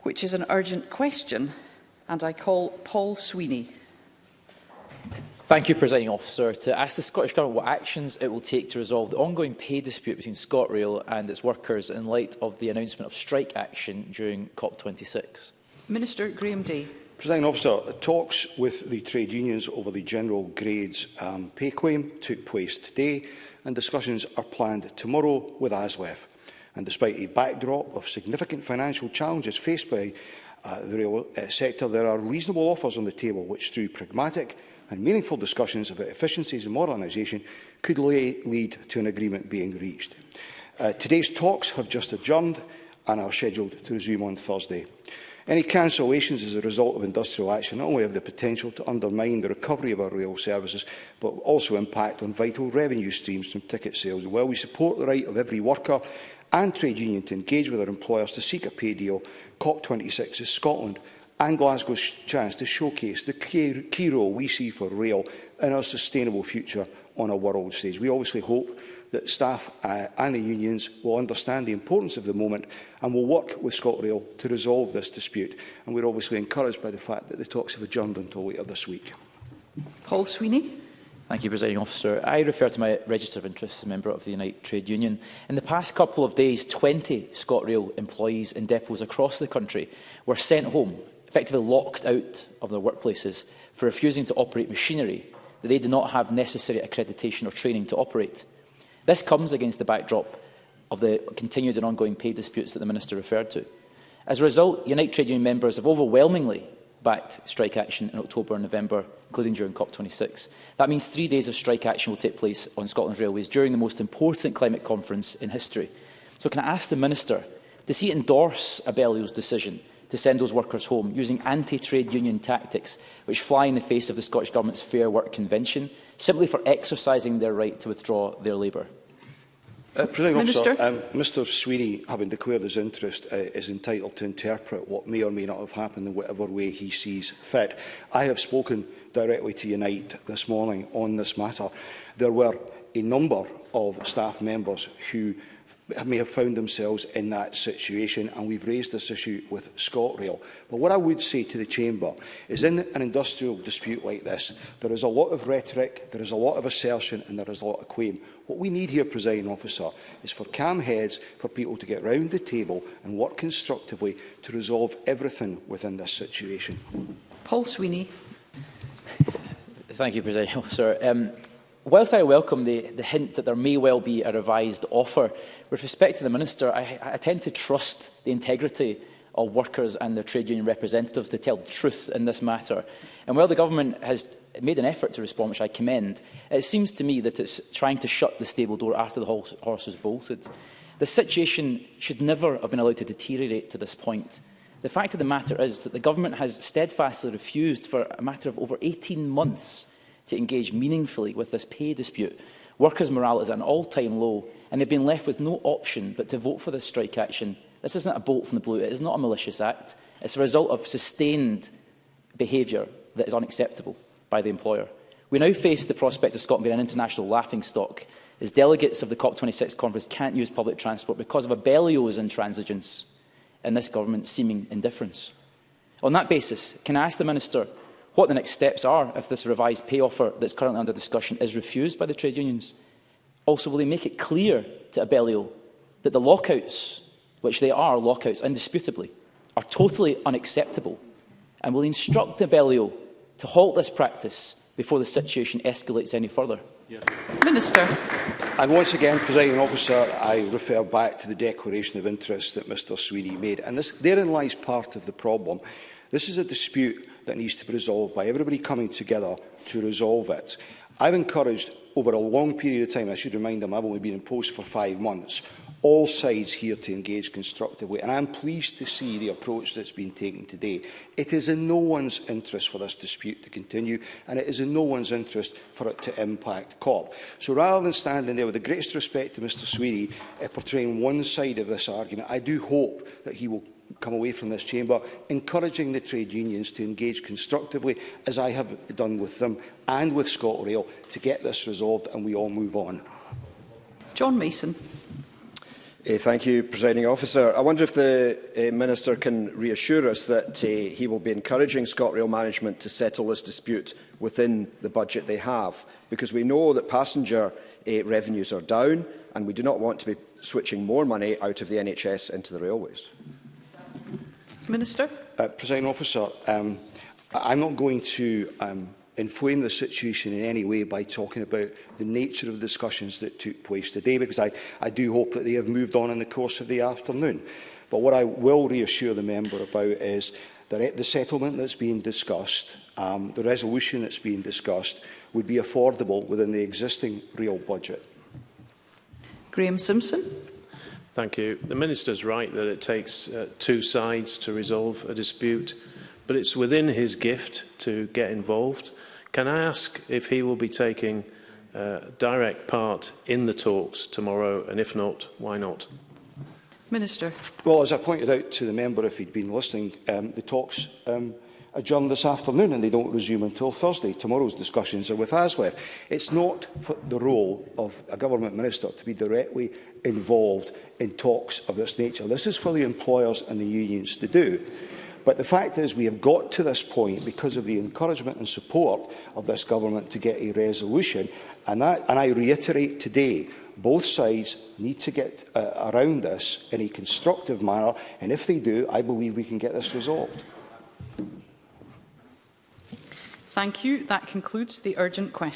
which is an urgent question, and I call Paul Sweeney. Thank you, Presiding Officer. To ask the Scottish Government what actions it will take to resolve the ongoing pay dispute between ScotRail and its workers in light of the announcement of strike action during COP26. Minister Graham Day. Presiding Officer, talks with the trade unions over the general grades pay claim took place today, and discussions are planned tomorrow with ASWEF. And despite a backdrop of significant financial challenges faced by the rail sector, there are reasonable offers on the table which, through pragmatic and meaningful discussions about efficiencies and modernisation, could lead to an agreement being reached. Today's talks have just adjourned and are scheduled to resume on Thursday. Any cancellations as a result of industrial action not only have the potential to undermine the recovery of our rail services, but also impact on vital revenue streams from ticket sales. And while we support the right of every worker and trade union to engage with their employers to seek a pay deal, COP26 is Scotland and Glasgow's chance to showcase the key role we see for rail in our sustainable future on a world stage. We obviously hope that staff and the unions will understand the importance of the moment and will work with ScotRail to resolve this dispute. And we're obviously encouraged by the fact that the talks have adjourned until later this week. Paul Sweeney. Thank you, Presiding Officer. I refer to my register of interest as a member of the Unite Trade Union. In the past couple of days, 20 ScotRail employees in depots across the country were sent home, effectively locked out of their workplaces for refusing to operate machinery that they do not have necessary accreditation or training to operate. This comes against the backdrop of the continued and ongoing pay disputes that the Minister referred to. As a result, Unite Trade Union members have overwhelmingly backed strike action in October and November, including during COP26. That means 3 days of strike action will take place on Scotland's railways during the most important climate conference in history. So can I ask the Minister, does he endorse Abellio's decision to send those workers home using anti-trade union tactics which fly in the face of the Scottish Government's Fair Work Convention, simply for exercising their right to withdraw their labour? Presiding Officer, Mr Sweeney, having declared his interest, is entitled to interpret what may or may not have happened in whatever way he sees fit. I have spoken directly to Unite this morning on this matter. There were a number of staff members who may have found themselves in that situation, and we've raised this issue with ScotRail. But what I would say to the Chamber is, in an industrial dispute like this, there is a lot of rhetoric, there is a lot of assertion, and there is a lot of claim. What we need here, Presiding Officer, is for calm heads, for people to get round the table and work constructively to resolve everything within this situation. Paul Sweeney. Thank you, Presiding Officer. Whilst I welcome the hint that there may well be a revised offer, with respect to the Minister, I tend to trust the integrity of workers and their trade union representatives to tell the truth in this matter. And while the Government has made an effort to respond, which I commend, it seems to me that it's trying to shut the stable door after the horse has bolted. The situation should never have been allowed to deteriorate to this point. The fact of the matter is that the Government has steadfastly refused for a matter of over 18 months to engage meaningfully with this pay dispute. Workers' morale is at an all-time low, and they've been left with no option but to vote for this strike action. This isn't a bolt from the blue. It is not a malicious act. It's a result of sustained behaviour that is unacceptable by the employer. We now face the prospect of Scotland being an international laughingstock, as delegates of the COP26 conference can't use public transport because of Abellio's intransigence and this Government's seeming indifference. On that basis, can I ask the Minister what the next steps are if this revised pay offer that's currently under discussion is refused by the trade unions? Also, will they make it clear to Abellio that the lockouts, which they are lockouts indisputably, are totally unacceptable? And will they instruct Abellio to halt this practice before the situation escalates any further? Minister. And once again, Presiding Officer, I refer back to the declaration of interest that Mr Sweeney made. And therein lies part of the problem. This is a dispute that needs to be resolved by everybody coming together to resolve it. I've encouraged over a long period of time, I should remind them I've only been in post for 5 months, all sides here to engage constructively, and I'm pleased to see the approach that's been taken today. It is in no one's interest for this dispute to continue, and it is in no one's interest for it to impact COP. So rather than standing there with the greatest respect to Mr Sweeney portraying one side of this argument, I do hope that he will come away from this chamber encouraging the trade unions to engage constructively, as I have done with them and with ScotRail, to get this resolved and we all move on. John Mason. Thank you, Presiding Officer. I wonder if the Minister can reassure us that he will be encouraging ScotRail management to settle this dispute within the budget they have, because we know that passenger revenues are down and we do not want to be switching more money out of the NHS into the railways. Minister. Presiding Officer, I'm not going to inflame the situation in any way by talking about the nature of the discussions that took place today, because I do hope that they have moved on in the course of the afternoon. But what I will reassure the member about is that the settlement that's being discussed, the resolution that's being discussed, would be affordable within the existing rail budget. Graham Simpson. Thank you. The Minister is right that it takes two sides to resolve a dispute, but it's within his gift to get involved. Can I ask if he will be taking direct part in the talks tomorrow, and if not, why not? Minister. Well, as I pointed out to the member, if he'd been listening, the talks adjourn this afternoon and they don't resume until Thursday. Tomorrow's discussions are with ASLEF. It's not for the role of a government minister to be directly involved in talks of this nature. This is for the employers and the unions to do. But the fact is we have got to this point because of the encouragement and support of this government to get a resolution. And I reiterate today, both sides need to get around this in a constructive manner. And if they do, I believe we can get this resolved. Thank you. That concludes the urgent question.